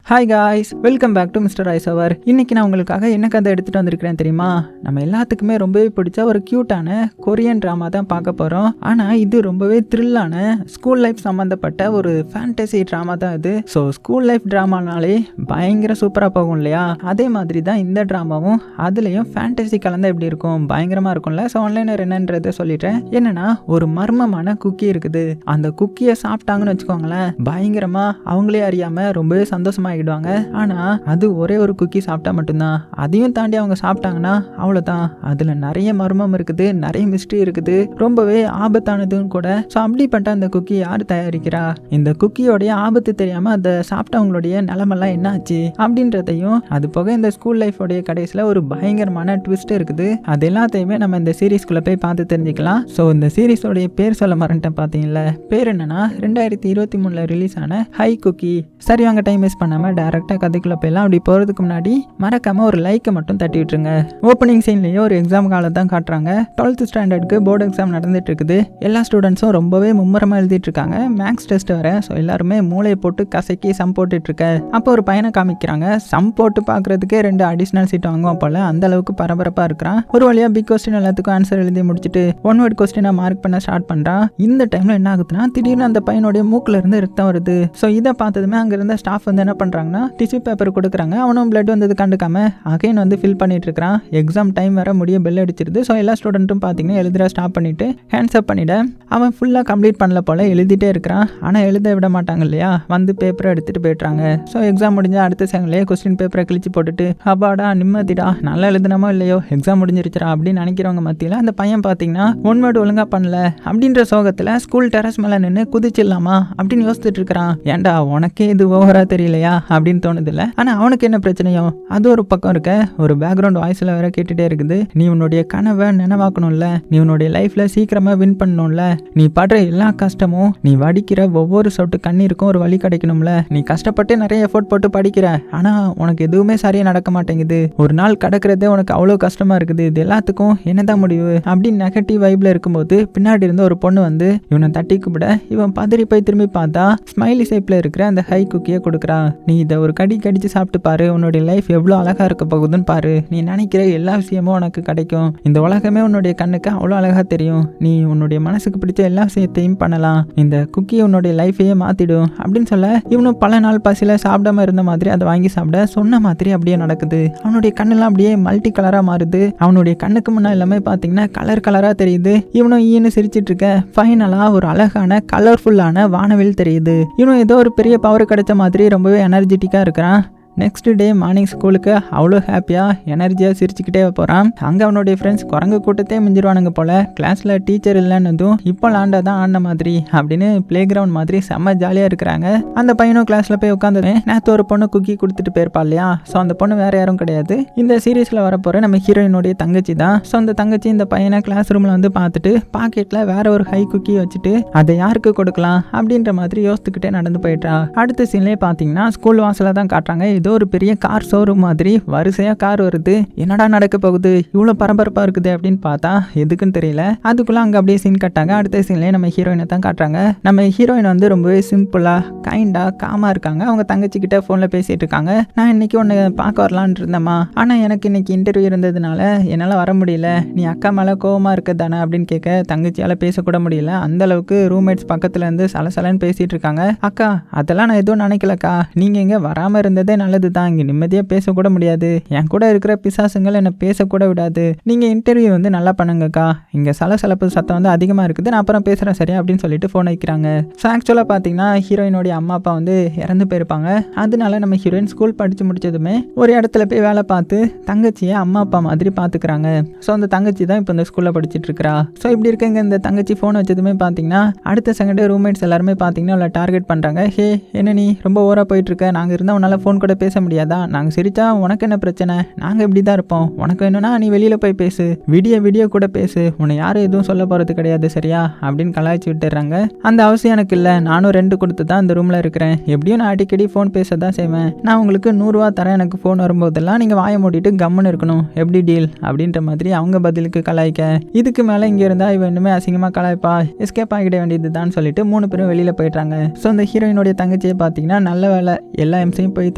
Hi guys, welcome back to mister ice hour. இன்னைக்கு நான் உங்களுக்காக என்ன கதை எடுத்துகிட்டு வந்திருக்கிறேன் தெரியுமா? நம்ம எல்லாத்துக்குமே ரொம்பவே பிடிச்ச ஒரு க்யூட்டான கொரியன் ட்ராமா தான் பார்க்க போகிறோம். ஆனால் இது ரொம்பவே த்ரில்லான ஸ்கூல் லைஃப் சம்மந்தப்பட்ட ஒரு ஃபேண்டசி ட்ராமா தான் இது. ஸோ ஸ்கூல் லைஃப் ட்ராமானாலே பயங்கர சூப்பராக போகும் இல்லையா? அதே மாதிரி தான் இந்த ட்ராமாவும். அதுலேயும் ஃபேண்டசி கலந்தால் எப்படி இருக்கும்? பயங்கரமாக இருக்கும்ல. ஸோ ஆன்லைனர் என்னன்றதை சொல்லிட்டேன். என்னன்னா, ஒரு மர்மமான குக்கி இருக்குது. அந்த குக்கியை சாப்பிட்டாங்கன்னு வச்சுக்கோங்களேன், பயங்கரமாக அவங்களே அறியாமல் ரொம்பவே சந்தோஷமாக ஆகிடுவாங்க. ஆனால் அது ஒரே ஒரு குக்கி சாப்பிட்டா மட்டும்தான். அதையும் தாண்டி அவங்க சாப்பிட்டாங்கன்னா அவ்வளோதான். அதில் நிறைய மர்மம் இருக்குது, நிறைய மிஸ்ட்ரி இருக்குது, ரொம்பவே ஆபத்தானதும் கூட. ஸோ அப்படிப்பட்ட அந்த குக்கி யார் தயாரிக்கிறா, இந்த குக்கியோடைய ஆபத்து தெரியாமல் அதை சாப்பிட்டவங்களுடைய நிலமெல்லாம் என்ன ஆச்சு அப்படின்றதையும், அது போக இந்த ஸ்கூல் லைஃபோடைய கடைசியில் ஒரு பயங்கரமான ட்விஸ்ட் இருக்குது. அது எல்லாத்தையுமே நம்ம இந்த சீரீஸ்குள்ளே போய் பார்த்து தெரிஞ்சுக்கலாம். ஸோ இந்த சீரீஸோடைய பேர் சொல்ல மறந்துட்டேன் பார்த்தீங்களா? பேர் என்னன்னா 2023 ரிலீஸ் ஆன ஹை குக்கி. சரி, வாங்க டைம் வேஸ்ட் பண்ணாமல் டேரெக்டாக கதைக்குள்ளே போயிடலாம். அப்படி போகிறதுக்கு முன்னாடி மறக்காமல் ஒரு லைக்கை மட்டும் தட்டி விட்டுருங்க. ஓப்பனிங் சீன்லேயே ஒரு எக்ஸாம் காலம் தான் காட்டுறாங்க. 12th ஸ்டாண்டர்டுக்கு போர்டு எக்ஸாம் நடந்துட்டு இருக்குது. எல்லா ஸ்டூடெண்ட்ஸும் ரொம்பவே மும்முரமாக எழுதிட்டு இருக்காங்க. மேக்ஸ் டெஸ்ட் வர. ஸோ எல்லாருமே மூளையை போட்டு கசக்கி சம் போட்டுட்டு இருக்க. அப்போ ஒரு பையனை காமிக்கிறாங்க. சம் போட்டு பார்க்கறதுக்கே 2 அடிஷ்னல் சீட் வாங்குவோம் போல. அந்த அளவுக்கு பரபரப்பாக இருக்கிறான். ஒரு வழியாக பிக் கொஸ்டின் எல்லாத்துக்கும் ஆன்சர் எழுதி முடிச்சுட்டு 1 வேர்ட் கொஸ்டினை மார்க் பண்ண ஸ்டார்ட் பண்ணுறான். இந்த டைமில் என்ன ஆகுதுன்னா, திடீர்னு அந்த பையனுடைய மூக்கில் இருந்து ரத்தம் வருது. ஸோ இதை பார்த்ததுமே அங்கே இருந்த ஸ்டாஃப் வந்து என்ன பண்ணுறாங்கன்னா, டிஷ்யூ பேப்பர் கொடுக்குறாங்க. அவனும் பிளட் வந்தது கண்டுக்காம அகைன் வந்து ஃபில் பண்ணிட்டு இருக்கிறான். எக்ஸாம் டைம் வர முடிய பெல் அடிச்சிருது. ஸோ எல்லா ஸ்டூடெண்ட்டும் பார்த்தீங்கன்னா எழுதுற ஸ்டாப் பண்ணிட்டு ஹேண்ட்ஸ் அப் பண்ணிட. அவன் ஃபுல்லாக கம்ப்ளீட் பண்ணல போல எழுதிட்டே இருக்கிறான். ஆனால் எழுத விட மாட்டாங்க இல்லையா? வந்து பேப்பரை எடுத்துகிட்டு போய்ட்றாங்க. ஸோ எக்ஸாம் முடிஞ்சால் அடுத்த செகண்ட்லேயே கொஸ்டின் பேப்பரை கிழிச்சு போட்டுட்டு, அப்பாடா நிம்மதிடா, நல்லா எழுதுனமோ இல்லையோ, எக்ஸாம் முடிஞ்சிருச்சுரா அப்படின்னு நினைக்கிறவங்க மத்தியில் அந்த பையன் பார்த்தீங்கன்னா 1 வேர்டு ஒழுங்காக பண்ணல அப்படின்ற சோகத்தில் ஸ்கூல் டெரஸ் மேலே நின்று குதிச்சிடலாமா அப்படின்னு யோசிச்சுட்டு இருக்கிறான். ஏன்டா உனக்கே இது ஓவரா தெரியலையா அப்படின்னு தோணுது இல்லை? ஆனால் அவனுக்கு என்ன பிரச்சனையோ அது ஒரு பக்கம் இருக்க. ஒரு பேக்ரவுண்ட் வாய்ஸில் வேற கேட்டுகிட்டே இருக்குது. நீ உன்னுடைய கனவை நினைவாக்கணும்ல, நீ உன்னுடைய லைஃப்ல சீக்கிரமா வின் பண்ணணும்ல, நீ படுற எல்லா கஷ்டமும், நீ வடிக்கிற ஒவ்வொரு சொட்டு கண்ணீருக்கும் ஒரு வழி கிடைக்கணும்ல, நீ கஷ்டப்பட்டு நிறைய எஃபோர்ட் போட்டு படிக்கிற, ஆனா உனக்கு எதுவுமே சரியா நடக்க மாட்டேங்குது, ஒரு நாள் கடக்கிறதே உனக்கு அவ்வளோ கஷ்டமா இருக்குது, இது எல்லாத்துக்கும் என்னதான் முடிவு அப்படின்னு நெகட்டிவ் வைப்ல இருக்கும்போது பின்னாடி இருந்து ஒரு பொண்ணு வந்து இவனை தட்டி கூப்பிட, இவன் பதறி போய் திரும்பி பார்த்தா ஸ்மைலி ஷேப்ல இருக்கிற அந்த ஹை குக்கியை கொடுக்குறான். நீ இதை ஒரு கடிச்சு சாப்பிட்டு பாரு, உன்னுடைய லைஃப் எவ்வளோ அழகா இருக்க போகுதுன்னு பாரு, நீ நினைக்கிற எல்லா விஷயமும் உனக்கு கிடைக்கும், இந்த உலகமே உன்னுடைய கண்ணுக்கு அவ்வளோ அழகா தெரியும், நீ உன்னுடைய மனசுக்கு பிடிச்ச எல்லா விஷயத்தையும் பண்ணலாம், இந்த குக்கி உன்னுடைய லைஃபையே மாத்திடும் அப்படின்னு சொல்ல, இவனும் பல நாள் பசியில சாப்பிடாம இருந்த மாதிரி அதை வாங்கி சாப்பிட சொன்ன மாதிரி அப்படியே நடக்குது. அவனுடைய கண்ணெல்லாம் அப்படியே மல்டி கலரா மாறுது. அவனுடைய கண்ணுக்கு முன்னா எல்லாமே பார்த்தீங்கன்னா கலர் கலரா தெரியுது. இவனும் ஈன்னு சிரிச்சிட்டு இருக்க. ஃபைனலா ஒரு அழகான கலர்ஃபுல்லான வானவில் தெரியுது. இவனும் ஏதோ ஒரு பெரிய பவர் கிடைச்ச மாதிரி ரொம்பவே எனர்ஜெட்டிக்கா இருக்கிறான். நெக்ஸ்ட் டே மார்னிங் ஸ்கூலுக்கு அவ்வளோ ஹாப்பியாக எனர்ஜியாக சிரிச்சுக்கிட்டே போகிறான். அங்கே அவனுடைய ஃப்ரெண்ட்ஸ் குரங்கு கூட்டத்தே மிஞ்சிருவானுங்க போல. கிளாஸில் டீச்சர் இல்லைன்னதும் இப்போ லாண்டா தான் ஆடின மாதிரி அப்படின்னு பிளே கிரவுண்ட் மாதிரி செம்ம ஜாலியாக இருக்கிறாங்க. அந்த பையனும் கிளாஸில் போய் உட்காந்துமே நேற்று ஒரு பொண்ணு குக்கி கொடுத்துட்டு போயிருப்பா இல்லையா? ஸோ அந்த பொண்ணு வேற யாரும் கிடையாது, இந்த சீரீஸில் வரப்போகிற நம்ம ஹீரோயினுடைய தங்கச்சி தான். ஸோ அந்த தங்கச்சி இந்த பையனை கிளாஸ் ரூமில் வந்து பார்த்துட்டு பாக்கெட்டில் வேற ஒரு ஹை குக்கி வச்சுட்டு அதை யாருக்கு கொடுக்கலாம் அப்படின்ற மாதிரி யோசித்துக்கிட்டே நடந்து போயிட்டா. அடுத்த சீன்லேயே பார்த்தீங்கன்னா ஸ்கூல் வாசலை தான் காட்டுறாங்க. ஏதோ ஒரு பெரிய கார் ஷோரூம் மாதிரி வரிசையா கார் வருது. என்னடா நடக்க போகுது, இவ்வளவு பரபரப்பா இருக்குது அப்படின்னு பார்த்தா எதுக்குன்னு தெரியல. அதுக்குள்ள அங்க அப்படியே சீன் கட்டாங்க. அடுத்த சீன்லயே நம்ம ஹீரோயினை தான் காட்டுறாங்க. நம்ம ஹீரோயின் வந்து ரொம்பவே சிம்பிளா கைண்டா காமா இருக்காங்க. அவங்க தங்கச்சி கிட்ட போன்ல பேசிட்டு இருக்காங்க. நான் இன்னைக்கு உன்னை பார்க்க வரலான்னு இருந்தேம்மா, ஆனா எனக்கு இன்னைக்கு இன்டர்வியூ இருந்ததுனால என்னால வர முடியல, நீ அக்கா மேல கோவமா இருக்க தானே அப்படின்னு கேட்க, தங்கச்சியால பேசக்கூட முடியல. அந்த அளவுக்கு ரூம்மேட்ஸ் பக்கத்துல இருந்து சலசலன்னு பேசிட்டு இருக்காங்க. அக்கா அதெல்லாம் நான் எதுவும் நினைக்கலக்கா, நீங்க இங்க வராம இருந்ததே நல்லது தான், இங்க நிம்மதியா பேசக்கூட முடியாது, என் கூட இருக்கிற பிசாசுங்கள் என்ன பேசக்கூட விடாது, நீங்க இன்டர்வியூ வந்து நல்லா பண்ணுங்கக்கா, இங்க சலசலப்பு சத்தம் வந்து அதிகமா இருக்குது, நான் அப்புறம் பேசுறேன் சரியா அப்படின்னு சொல்லிட்டு போன் வைக்கிறாங்க. ஸோ ஆக்சுவலா பாத்தீங்கன்னா ஹீரோயினோட அம்மா அப்பா வந்து இறந்து போயிருப்பாங்க. அதனால நம்ம ஹீரோயின் ஸ்கூல் படிச்சு முடிச்சதுமே ஒரு இடத்துல போய் வேலை பார்த்து தங்கச்சியை அம்மா அப்பா மாதிரி பாத்துக்கிறாங்க. ஸோ அந்த தங்கச்சி தான் இப்போ இந்த ஸ்கூல்ல படிச்சுட்டு இருக்கா. ஸோ இப்படி இருக்கங்க இந்த தங்கச்சி போன் வச்சதுமே பாத்தீங்கன்னா அடுத்த செகண்ட் ரூம்மேட்ஸ் எல்லாருமே பாத்தீங்கன்னா டார்கெட் பண்றாங்க. ஹே என்ன நீ ரொம்ப ஓவரா போயிட்டு இருக்க, நாங்க இருந்தா உன்னால போன் கூட பேச பேச முடியாதா? நாங்கள் சிரிச்சா உனக்கு என்ன பிரச்சனை? நாங்கள் இப்படி தான் இருப்போம். உனக்கு வேணும்னா நீ வெளியில் போய் பேசு, வீடியோ கூட பேசு, உன்னை யாரும் எதுவும் சொல்ல போகிறது கிடையாது சரியா அப்படின்னு கலாய்ச்சி விட்டுறாங்க. அந்த அவசியம் எனக்கு இல்லை, நானும் ரெண்ட் கொடுத்து தான் இந்த ரூமில் இருக்கிறேன். எப்படியும் நான் அடிக்கடி ஃபோன் பேச தான் செய்வேன். நான் உங்களுக்கு 100 ரூபா தரேன், எனக்கு ஃபோன் வரும்போதெல்லாம் நீங்கள் வாயை மூடிட்டு கம்முன்னு இருக்கணும், எப்படி டீல் அப்படின்ற மாதிரி அவங்க பதிலுக்கு கலாய்க்க, இதுக்கு மேலே இங்கே இருந்தால் இவன் இன்னுமே அசிங்கமாக கலாய்ப்பா, எஸ்கேப் ஆகிட வேண்டியது தான் சொல்லிட்டு 3 பேரும் வெளியில் போயிட்டாங்க. ஸோ இந்த ஹீரோயினுடைய தங்கச்சியை பார்த்தீங்கன்னா நல்ல வேலை எல்லா எம்சையும் போய்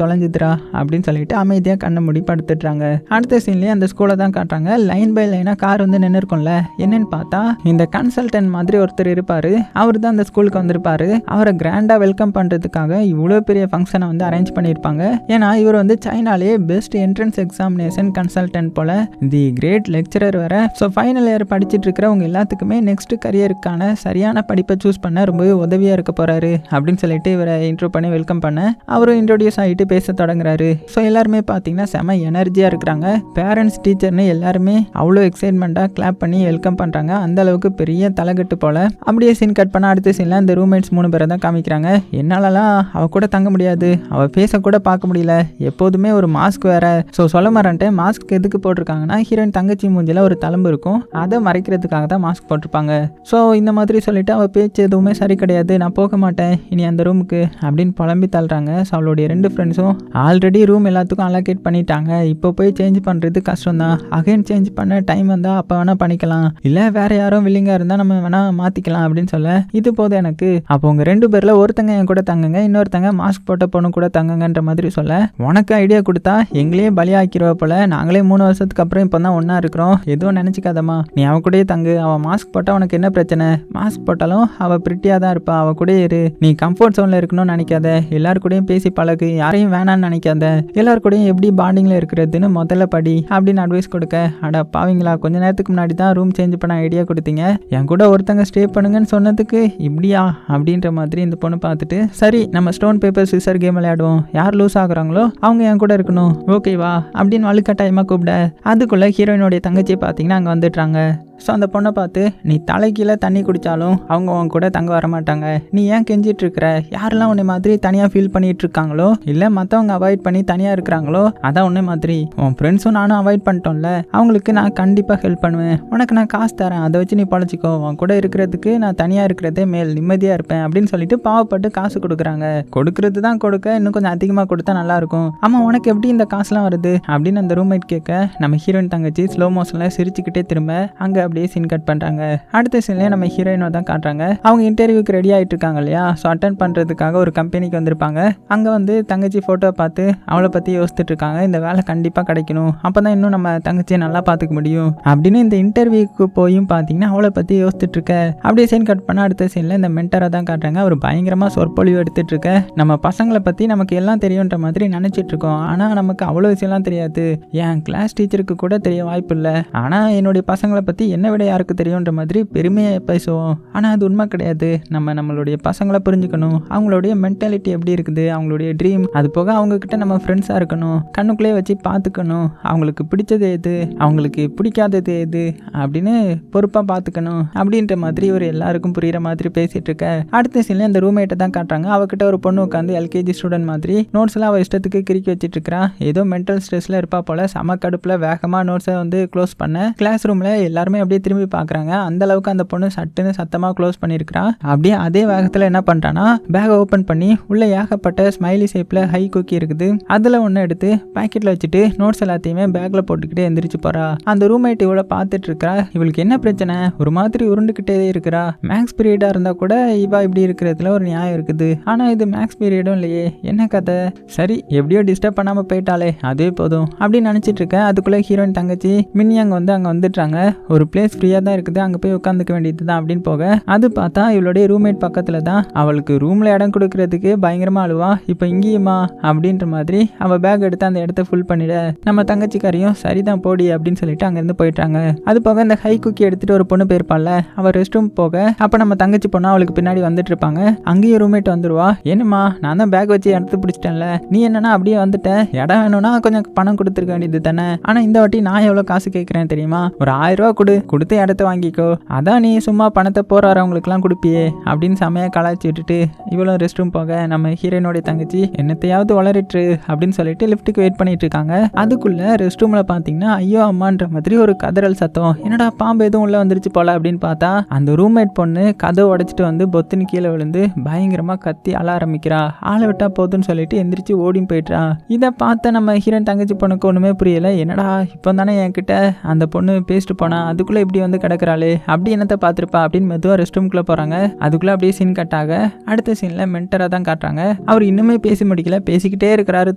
தொலைஞ்சிதுரா அப்படின்னு சொல்லிட்டு அமைதியாக கண்ணை மூடி படுத்துட்டுறாங்க. அடுத்த சீன்லேயே அந்த ஸ்கூலை தான் காட்டுறாங்க. லைன் பை லைனாக கார் வந்து நின்று இருக்கும்ல, என்னன்னு பார்த்தா இந்த கன்சல்டன்ட் மாதிரி ஒருத்தர் இருப்பார். அவர் தான் அந்த ஸ்கூலுக்கு வந்திருப்பாரு. அவரை கிராண்டாக வெல்கம் பண்ணுறதுக்காக இவ்வளோ பெரிய ஃபங்க்ஷனை வந்து அரேஞ்ச் பண்ணியிருப்பாங்க. ஏன்னா இவர் வந்து சைனாலேயே பெஸ்ட் என்ட்ரன்ஸ் எக்ஸாமினேஷன் கன்சல்டன்ட் போல, தி கிரேட் லெக்சரர் வேற. ஸோ ஃபைனல் இயர் படிச்சுட்டு இருக்கிறவங்க எல்லாத்துக்குமே நெக்ஸ்ட் கரியருக்கான சரியான படிப்பை சூஸ் பண்ண ரொம்பவே உதவியாக இருக்க போறாரு அப்படின்னு சொல்லிட்டு இவரை இன்ட்ரோ பண்ணி வெல்கம் பண்ண அவரும் இன்ட்ரோடியூஸ் ஆகிட்டு பேச தொடங்குறாரு. ஸோ எல்லாருமே பார்த்தீங்கன்னா செம எனர்ஜியாக இருக்கிறாங்க. பேரண்ட்ஸ் டீச்சர்னு எல்லாருமே அவ்வளோ எக்ஸைட்மெண்ட்டாக கிளாப் பண்ணி வெல்கம் பண்ணுறாங்க. அந்த அளவுக்கு பெரிய தலைகட்டு போல. அப்படியே சீன் கட் பண்ண அடுத்த சீனில் இந்த ரூம்மேட்ஸ் 3 பேரை தான் காமிக்கிறாங்க. என்னாலலாம் அவ கூட தங்க முடியாது, அவள் ஃபேஸை கூட பார்க்க முடியல, எப்போதுமே ஒரு மாஸ்க் வேற. ஸோ சொல்ல மாட்டேன், மாஸ்க் எதுக்கு போட்டிருக்காங்கன்னா ஹீரோயின் தங்கச்சி மூஞ்சில ஒரு தழும்பு இருக்கும், அதை மறைக்கிறதுக்காக தான் மாஸ்க் போட்டிருப்பாங்க. ஸோ இந்த மாதிரி சொல்லிட்டு அவள் பேச்சு எதுவுமே சரி கிடையாது, நான் போக மாட்டேன் இனி அந்த ரூமுக்கு அப்படின்னு புலம்பி தள்ளுறாங்க. ஸோ அவளுடைய 2 ஃப்ரெண்ட்ஸும் ஆல்ரெடி ரூம் எல்லாத்துக்கும் அலோகேட் பண்ணிட்டாங்க, இப்போ போய் சேஞ்ச் பண்ணுறது கஷ்டம் தான், அகைன் சேஞ்ச் பண்ண டைம் வந்தால் அப்போ வேணால் பண்ணிக்கலாம், இல்லை வேற யாரும் வில்லிங்காக இருந்தால் நம்ம வேணால் மாற்றிக்கலாம் அப்படின்னு சொல்ல, இது போதும் எனக்கு, அப்போ உங்கள் 2 பேரில் ஒருத்தங்க என் கூட தங்குங்க, இன்னொருத்தங்க மாஸ்க் போட்ட பொண்ணு கூட தங்குங்கன்ற மாதிரி சொல்ல, உனக்கு ஐடியா கொடுத்தா எங்களையே பலியாக்கிடுவா போல, நாங்களே 3 வருஷத்துக்கு அப்புறம் இப்போ தான் ஒன்றா இருக்கிறோம், எதுவும் நினச்சிக்காதம்மா, நீ அவ கூடயே தங்கு, அவள் மாஸ்க் போட்டால் உனக்கு என்ன பிரச்சனை, மாஸ்க் போட்டாலும் அவள் பிரிட்டியாக தான் இருப்பா, அவள் கூட இரு, நீ கம்ஃபர்ட் ஜோனில் இருக்கணும்னு நினைக்காத, எல்லாரு கூடயும் பேசி பழகு, யாரையும் வேணான்னு நினைக்காத, எல்லாரு கூடயும் எப்படி பாண்டிங்கில் இருக்கிறதுன்னு முதல்ல படி அப்படின்னு அட்வைஸ் கொடுக்க, அட பாவீங்களா, கொஞ்ச நேரத்துக்கு முன்னாடி தான் ரூம் சேஞ்ச் பண்ண ஐடியா கொடுத்தீங்க, என் கூட ஒருத்தங்க ஸ்டே பண்ணுங்கன்னு சொன்னதுக்கு இப்படியா அப்படின்ற மாதிரி இந்த பொண்ணு பார்த்துட்டு, சரி நம்ம ஸ்டோன் பேப்பர் சிசர் கேம் விளையாடுவோம், யார் லூஸ் ஆகுறாங்களோ அவங்க என் கூட இருக்கணும் ஓகேவா அப்படின்னு வலுக்கட்டாயமாக கூப்பிட, அதுக்குள்ளே ஹீரோயினுடைய தங்கச்சி பார்த்தீங்கன்னா அங்கே வந்துடுறாங்க. ஸோ அந்த பொண்ணை பார்த்து, நீ தலைக்கீழே தண்ணி குடித்தாலும் அவங்க அவங்க கூட தங்க வர மாட்டாங்க, நீ ஏன் கெஞ்சிட்டு இருக்கிற, யாரெல்லாம் உன்னை மாதிரி தனியாக ஃபீல் பண்ணிட்டு இருக்காங்களோ இல்லை மற்றவங்க அவாய்ட் பண்ணி தனியாக இருக்கிறாங்களோ அதான் உன்னை மாதிரி உன் ஃப்ரெண்ட்ஸும் நானும் அவாய்ட் பண்ணிட்டோம்ல, அவங்களுக்கு நான் கண்டிப்பாக ஹெல்ப் பண்ணுவேன், உனக்கு நான் காசு தரேன், அதை வச்சு நீ பழச்சிக்கோ, உன் கூட இருக்கிறதுக்கு நான் தனியாக இருக்கிறதே மேல், நிம்மதியாக இருப்பேன் அப்படின்னு சொல்லிட்டு பாவப்பட்டு காசு கொடுக்குறாங்க. கொடுக்கறது தான் கொடுக்க, இன்னும் கொஞ்சம் அதிகமாக கொடுத்தா நல்லாயிருக்கும், ஆமாம் உனக்கு எப்படி இந்த காசுலாம் வருது அப்படின்னு அந்த ரூம்மேட் கேட்க, நம்ம ஹீரோயின் தங்கச்சி ஸ்லோ மோஷனில் சிரிச்சுக்கிட்டே திரும்ப அங்கே அப்படியே சீன் கட் பண்ணுறாங்க. அடுத்த சீன்லேயே நம்ம ஹீரோயினை தான் காட்டுறாங்க. அவங்க இன்டர்வியூக்கு ரெடி ஆகிட்டு இருக்காங்க இல்லையா, ஸோ அட்டன் பண்ணுறதுக்காக ஒரு கம்பெனிக்கு வந்திருப்பாங்க. அங்கே வந்து தங்கச்சி ஃபோட்டோ பார்த்து அவளை பற்றி யோசிச்சுட்டு இருக்காங்க, இந்த வேலை கண்டிப்பாக கிடைக்கணும், அப்போ தான் இன்னும் நம்ம தங்கச்சியை நல்லா பார்த்துக்க முடியும் அப்படின்னு இந்த இன்டர்வியூக்கு போயும் பார்த்தீங்கன்னா அவளை பற்றி யோசிச்சுட்டு இருக்க. அப்படியே சீன் கட் பண்ண அடுத்த சீனில் இந்த மென்டரை தான் காட்டுறாங்க. அவர் பயங்கரமாக சொற்பொழிவு எடுத்துட்டு இருக்க, நம்ம பசங்களை பற்றி நமக்கு எல்லாம் தெரியுன்ற மாதிரி நினச்சிட்டு இருக்கோம், ஆனால் நமக்கு அவ்வளோ விஷயம்லாம் தெரியாது, என் கிளாஸ் டீச்சருக்கு கூட தெரிய வாய்ப்பு இல்லை, ஆனால் என்னுடைய பசங்களை பற்றி என்னை விட யாருக்கு தெரியுன்ற மாதிரி பெருமையாக பேசுவோம், ஆனால் அது உண்மை கிடையாது, நம்மளுடைய பசங்களை புரிஞ்சுக்கணும், அவங்களுடைய மென்டாலிட்டி எப்படி இருக்குது, அவங்களுடைய ட்ரீம், அது போக அவங்கக்கிட்ட நம்ம ஃப்ரெண்ட்ஸாக இருக்கணும், கண்ணுக்குள்ளே வச்சு பார்த்துக்கணும், அவங்களுக்கு பிடிச்சது எது அவங்களுக்கு பிடிக்காதது எது அப்படின்னு பொறுப்பாக பார்த்துக்கணும் அப்படின்ற மாதிரி ஒரு எல்லாருக்கும் புரிகிற மாதிரி பேசிகிட்டு இருக்க. அடுத்த சீனில் இந்த ரூம்மேட்டை தான் காட்டுறாங்க. அவகிட்ட ஒரு பொண்ணு உட்காந்து எல்கேஜி ஸ்டூடெண்ட் மாதிரி நோட்ஸ்லாம் அவள் இஷ்டத்துக்கு கிறுக்கி வச்சுட்டு இருக்கிறா. ஏதோ மென்டல் ஸ்ட்ரெஸ்ல இருப்பா போல. சம கடுப்புல வேகமா நோட்ஸை வந்து க்ளோஸ் பண்ண கிளாஸ் ரூம்ல எல்லாருமே அப்படியே திரும்பி பார்க்குறாங்க. அந்த அளவுக்கு அந்த பொண்ணு சட்டுன்னு சத்தமாக க்ளோஸ் பண்ணியிருக்கிறா. அப்படியே அதே வேகத்தில் என்ன பண்ணுறான்னா பேக் ஓப்பன் பண்ணி உள்ள ஏகப்பட்ட ஸ்மைலி ஷேப்பில் ஹை குக்கி இருக்குது. அதில் ஒன்று எடுத்து பாக்கெட்டில் வச்சுட்டு நோட்ஸ் எல்லாத்தையுமே பேக்கில் போட்டுக்கிட்டே எந்திரிச்சு போகிறா. அந்த ரூம்மேட் இவளை பார்த்துட்டு இருக்கா. இவளுக்கு என்ன பிரச்சனை, ஒரு மாதிரி உருண்டுக்கிட்டே இருக்கிறா. மேக்ஸ் பீரியடாக இருந்தால் கூட இவா இப்படி இருக்கிறதுல ஒரு நியாயம் இருக்குது. ஆனால் இது மேக்ஸ் பீரியடும் இல்லையே, என்ன கதை. சரி எப்படியோ டிஸ்டர்ப் பண்ணாமல் போயிட்டாலே அதுவே போதும் அப்படின்னு நினச்சிட்டு இருக்கேன். அதுக்குள்ளே ஹீரோயின் தங்கச்சி மின்னியாங்க வந்து அங்கே வந்துடுறாங்க. ஒரு பிளேஸ் ஃப்ரீயாக தான் இருக்குது, அங்கே போய் உட்காந்துக்க வேண்டியது தான் அப்படின்னு போக அது பார்த்தா இவளுடைய ரூம்மேட் பக்கத்தில் தான். அவளுக்கு ரூமில் இடம் கொடுக்கறதுக்கு பயங்கரமாக அழுவா. இப்போ இங்கேயுமா அப்படின்ற மாதிரி அவள் பேக் எடுத்து அந்த இடத்த ஃபுல் பண்ணிட நம்ம தங்கச்சிக்காரியும் சரிதான் போடி அப்படின்னு சொல்லிட்டு அங்கேருந்து போயிட்டாங்க. அது போக இந்த ஹை குக்கி எடுத்துட்டு ஒரு பொண்ணு போயிருப்பாள்ல, அவள் ரெஸ்ட் ரூம் போக அப்போ நம்ம தங்கச்சி பொண்ணா அவளுக்கு பின்னாடி வந்துட்டு இருப்பாங்க. அங்கேயும் ரூம்மேட் வந்துருவா. என்னம்மா நான் தான் பேக் வச்சு எடுத்து பிடிச்சிட்டேன்ல, நீ என்னன்னா அப்படியே வந்துட்ட, இடம் வேணும்னா கொஞ்சம் பணம் கொடுத்துருக்க வேண்டியது தானே. ஆனால் இந்த வாட்டி நான் எவ்வளோ காசு கேட்குறேன் தெரியுமா, ஒரு 1000 ரூபா கொடு கொடுத்து இடத்த வாங்கிக்கோ, அதான் நீ சும்மா பணத்தை போறாரவங்களுக்குலாம் கொடுப்பியே அப்படின்னு செமையா கலாய்ச்சி விட்டுட்டு இவ்வளோ ரெஸ்ட் ரூம் போக நம்ம ஹீரோயினோட தங்கச்சி என்னத்தையாவது வளரிட்டு அப்படின்னு சொல்லிட்டு லிஃப்ட்டுக்கு வெயிட் பண்ணிட்டு இருக்காங்க. அதுக்குள்ள ரெஸ்ட் ரூம்ல பாத்தீங்கன்னா ஐயோ அம்மான்ற மாதிரி ஒரு கதறல் சத்தம். என்னடா பாம்பு எதுவும் உள்ள வந்துருச்சு போல அப்படின்னு பார்த்தா அந்த ரூம்மேட் பொண்ணு கதவை உடைச்சிட்டு வந்து பொத்துன்னு கீழே விழுந்து பயங்கரமா கத்தி அழ ஆரம்பிக்கிறா. ஆளை விட்டா போதுன்னு சொல்லிட்டு எந்திரிச்சு ஓடியும் போயிட்டா. இதை பார்த்த நம்ம ஹீரோயின் தங்கச்சி பொண்ணுக்கு ஒண்ணுமே புரியல. என்னடா இப்போ தானே என்கிட்ட அந்த பொண்ணு பேசிட்டு போனா, அதுக்குள்ள இப்படி வந்து கிடக்குறாளே, அப்படி என்னத்தை பார்த்துருப்பா அப்படின்னு மெதுவாக ரெஸ்ட் ரூம்குள்ள போறாங்க. அதுக்குள்ள அப்படியே சீன் கட் ஆக அடுத்த சீன்ல மென்டரா தான் காட்டுறாங்க. அவர் இன்னுமே பேசி முடிக்கல, பேசிக்கிட்டே இருக்கிறாரு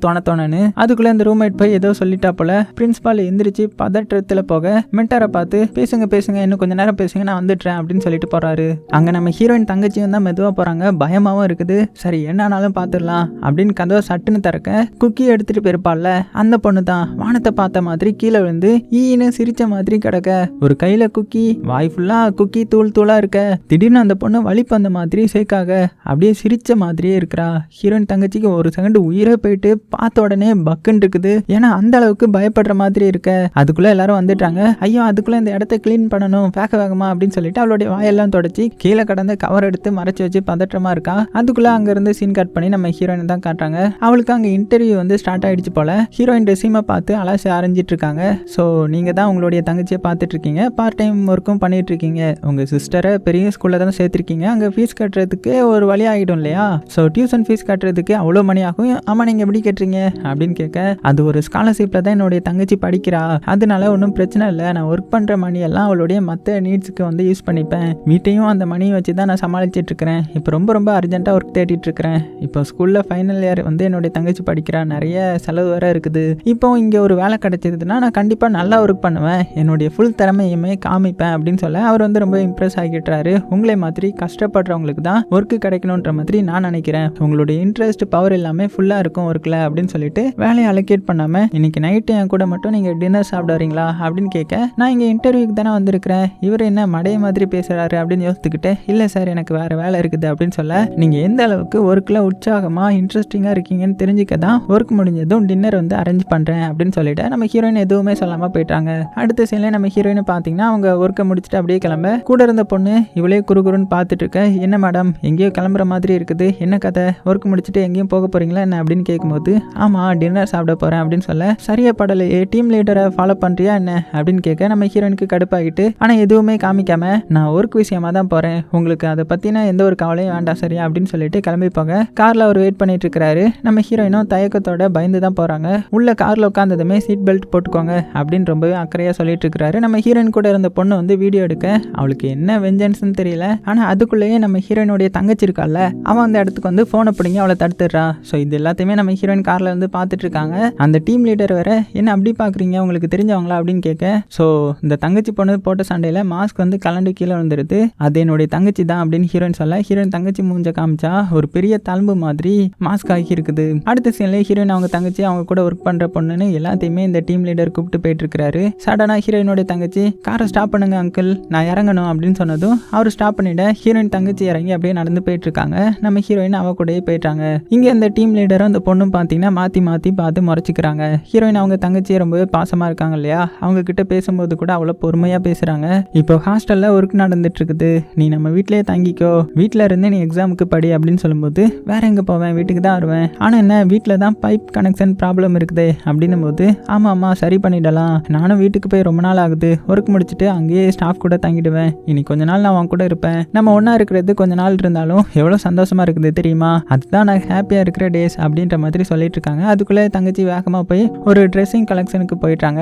தோணன்னு. அதுக்குள்ள இந்த ரூம்மேட் போய் ஏதோ சொல்லிட்டா போல. பிரின்சிபால் எந்திரிச்சு பதற்றத்துல போக மென்டரை பார்த்து பேசுங்க இன்னும் கொஞ்ச நேரம் பேசுங்க, நான் வந்துடுறேன் அப்படின்னு சொல்லிட்டு போறாரு. அங்க நம்ம ஹீரோயின் தங்கச்சியும் தான் மெதுவா போறாங்க. பயமாவும் இருக்குது. சரி என்னானாலும் பாத்துடலாம் அப்படின்னு கதவை சட்டுன்னு திறக்க குக்கி எடுத்துட்டு போயிருப்பாள்ல அந்த பொண்ணு தான் வானத்தை பார்த்த மாதிரி கீழே விழுந்து ஈன்னு சிரிச்ச மாதிரி கிடக்க. ஒரு கையில குக்கி, வாய் ஃபுல்லா குக்கி தூளா இருக்க. திடீர்னு அந்த பொண்ணு வலிப்பு அந்த மாதிரி சேக்காக அப்படியே சிரிச்ச மாதிரியே இருக்கிறா. ஹீரோயின் தங்கச்சிக்கு ஒரு செகண்ட் உயிரை போயிட்டு பார்த்த உடனே பக்குன்னு இருக்குது. ஏன்னா அந்த அளவுக்கு பயப்படுற மாதிரி இருக்க. அதுக்குள்ள எல்லாரும் வந்துட்டாங்க. ஐயோ அதுக்குள்ள இந்த இடத்த கிளீன் பண்ணணும் வேகமா அப்படின்னு சொல்லிட்டு அவளுடைய வாயெல்லாம் தொடச்சி கீழே கடந்த கவர் எடுத்து மறைச்சு வச்சு பதற்றமா இருக்கா. அதுக்குள்ள அங்க இருந்து சீன் கட் பண்ணி நம்ம ஹீரோயின் தான் காட்டுறாங்க. அவளுக்கு அங்க இன்டர்வியூ வந்து ஸ்டார்ட் ஆயிடுச்சு போல. ஹீரோயின் ரெசியூமை பார்த்து அலாசி ஆரஞ்சிட்டு இருக்காங்க. ஸோ நீங்க தான் உங்களுடைய தங்கச்சியை பார்த்துட்டு இருக்கீங்க, பார்ட் டைம் ஒர்க்கும் பண்ணிட்டு இருக்கீங்க, உங்க சிஸ்டரை பெரிய ஸ்கூல்ல தான் சேர்த்திருக்கீங்க, அங்க ஃபீஸ் கட்டுறதுக்கு ஒரு வழி ஆகிடும் இல்லையா, ஸோ டியூஷன் ஃபீஸ் கட்டுறதுக்கு அவ்வளோ மணி ஆகும், ஆமா நீங்க எப்படி கேட்டுறீங்க அப்படின்னு கேட்க, அது ஒரு ஸ்காலர்ஷிப்ல தான் என்னுடைய தங்கச்சி படிக்கிறா, அதனால ஒன்றும் பிரச்சனை இல்லை, நான் ஒர்க் பண்ற மணி எல்லாம் அவளுடைய மற்ற நீட்ஸுக்கு வந்து யூஸ் பண்ணிப்பேன், வீட்டையும் அந்த மணியை வச்சு தான் நான் சமாளிச்சிட்டு இருக்கிறேன், இப்போ ரொம்ப அர்ஜென்ட்டாக ஒர்க் தேடிட்டு இருக்கிறேன், இப்போ ஸ்கூல்ல ஃபைனல் இயர் வந்து என்னுடைய தங்கச்சி படிக்கிறா, நிறைய செலவு வேற இருக்குது, இப்போ இங்கே ஒரு வேலை கிடைச்சதுன்னா நான் கண்டிப்பாக நல்லா ஒர்க் பண்ணுவேன், என்னுடைய ஃபுல் திறமையுமே காமிப்பேன் அப்படின்னு சொல்ல அவர் வந்து ரொம்ப இம்ப்ரெஸ் ஆகிட்டுறாரு. உங்களை மாதிரி கஷ்டப்படுறவங்களுக்கு தான் ஒர்க்கு கிடைக்கணுன்ற மாதிரி நான் நினைக்கிறேன், உங்களுடைய இன்ட்ரெஸ்ட் பவர் எல்லாமே ஃபுல்லாக இருக்கும் ஒர்க்கில் அப்படின்னு சொல்லிட்டு வேலையை அலோகேட் பண்ணாமல் இன்னைக்கு நைட்டு என் கூட மட்டும் நீங்கள் டின்னர் சாப்பிட வரீங்களா அப்படின்னு கேட்க, நான் இங்கே இன்டர்வியூக்கு தானே வந்திருக்கிறேன், இவர் என்ன மடைய மாதிரி பேசுகிறாரு அப்படின்னு யோசித்துக்கிட்டு, இல்லை சார் எனக்கு வேறு வேலை இருக்குது அப்படின்னு சொல்ல, நீங்கள் எந்த அளவுக்கு ஒர்க்கில் உற்சாகமாக இன்ட்ரெஸ்டிங்காக இருக்கீங்கன்னு தெரிஞ்சுக்க தான் ஒர்க் முடிஞ்சதும் டின்னர் வந்து அரேஞ்ச் பண்ணுறேன் அப்படின்னு சொல்லிட்டு நம்ம ஹீரோயின் எதுவுமே சொல்லாமல் போயிட்டாங்க. அடுத்த சீன்ல நம்ம ஹீரோயின் பார்த்தீங்கன்னா அவங்க ஒர்க்கை முடிச்சுட்டு அப்படியே கிளம்ப, கூட இருந்த பொண்ணு இவளே குறுகுறுன்னு பார்த்துட்டு இருக்க, என்ன மேடம் எங்கேயோ கிளம்புற மாதிரி இருக்குது, என்ன கதை, ஒர்க் முடிச்சுட்டு எங்கேயும் போக போறீங்களா என்ன அப்படின்னு கேட்கும்போது, ஆமாம் டின்னர் சாப்பிட போகிறேன் அப்படின்னு சொல்ல, சரியா படலையே டீம் லீடரை ஃபாலோ பண்ணுறியா என்ன அப்படின்னு கேட்க, நம்ம ஹீரோயினுக்கு கடுப்பாகிட்டு, ஆனால் எதுவுமே காமிக்காம நான் ஒர்க் விஷயமா தான் போகிறேன், உங்களுக்கு அதை பற்றின எந்த ஒரு கவலையும் வேண்டாம் சரியா அப்படின்னு சொல்லிட்டு கிளம்பி போக, காரில் அவர் வெயிட் பண்ணிட்டு இருக்கிறாரு. நம்ம ஹீரோயினும் தயக்கத்தோட பயந்து தான் போகிறாங்க. உள்ள காரில் உட்காந்ததுமே சீட் பெல்ட் போட்டுக்கோங்க அப்படின்னு ரொம்பவே அக்கறையாக சொல்லிட்டு இருக்கிறாரு. நம்ம ஹீரோயின் கூட இருந்த பொண்ணு வந்து வீடியோ எடுக்க, அவளுக்கு என்ன வெஞ்சன்ஸ்னு தெரியல, ஆனால் அதுக்குள்ளேயே நம்ம ஹீரோயினுடைய தங்கச்சி இருக்கால, அவன் அந்த இடத்துக்கு வந்து ஃபோனை பிடிங்கி அவளை தடுத்துடுறா. ஸோ இது எல்லாத்தையுமே நம்ம ஹீரோயின் காரில் வந்து பார்த்துட்டு இருக்காங்க. அந்த டீம் லீடர் வேற என்ன அப்படி பார்க்குறீங்க, உங்களுக்கு தெரிஞ்சவங்களா அப்படின்னு கேட்க, ஸோ இந்த தங்கச்சி பொண்ணு போட்ட சண்டையில் மாஸ்க் வந்து கலண்டு கீழே வந்துடுது, அது என்னுடைய தங்கச்சி தான் அப்படின்னு ஹீரோயின் சொல்ல, ஹீரோயின் தங்கச்சி மூஞ்ச காமிச்சா ஒரு பெரிய தழும்பு மாதிரி மாஸ்க் ஆகி இருக்குது. அடுத்த சீன்ல ஹீரோயின் அவங்க தங்கச்சி அவங்க கூட ஒர்க் பண்ற பொண்ணுன்னு எல்லாத்தையுமே இந்த டீம் லீடர் கூப்பிட்டு போயிட்டு இருக்காரு. சடனா ஹீரோயினோட தங்கச்சி காரை ஸ்டாப் பண்ணுங்க அங்கிள் நான் இறங்கணும் அப்படின்னு சொன்னதும் அவர் ஸ்டாப் பண்ணிட ஹீரோயின் தங்கச்சி இறங்கி அப்படியே நடந்து போயிட்டு இருக்காங்க. நம்ம ஹீரோயின் அவ கூடயே போயிட்டாங்க. இங்க இந்த டீம் லீடரும் அந்த பொண்ணும் பாத்தீங்கன்னா மாத்தி பார்த்து முறைச்சிக்கிறாங்க. ஹீரோயின் அவங்க தங்கச்சியை ரொம்பவே பாசமா இருக்காங்க இல்லையா, அவங்க கிட்ட பேசும்போது கூட அவ்வளவு பொறுமையா பேசுறாங்க. இப்போ ஹாஸ்டல்ல ஒர்க் நடந்துட்டு இருக்குது, நீ நம்ம வீட்லயே தங்கிக்கோ, வீட்டுல இருந்து நீ எக்ஸாமுக்கு படி அப்படின்னு சொல்லும்போது, வேற எங்க போவேன், வீட்டுக்கு தான் வருவேன், ஆனா என்ன வீட்டில் தான் பைப் கனெக்ஷன் ப்ராப்ளம் இருக்குது அப்படின்னும் போது, ஆமாம்மா சரி பண்ணிடலாம், நானும் வீட்டுக்கு போய் ரொம்ப நாள் ஆகுது, ஒர்க் முடிச்சுட்டு அங்கேயே ஸ்டாஃப் கூட தங்கிடுவேன், இனி கொஞ்ச நாள் நான் அவன் கூட இருப்பேன், நம்ம ஒன்றா இருக்கிறது கொஞ்ச நாள் இருந்தாலும் எவ்வளோ சந்தோஷமா இருக்குது தெரியுமா, அதுதான் நான் ஹாப்பியாக இருக்கிற டேஸ் அப்படின்ற மாதிரி சொல்லிட்டு இருக்காங்க. அதுக்குள்ளே தங்கச்சி வேகமாக போய் ஒரு ட்ரெஸ்ஸிங் கலெக்ஷனுக்கு போயிட்டாங்க.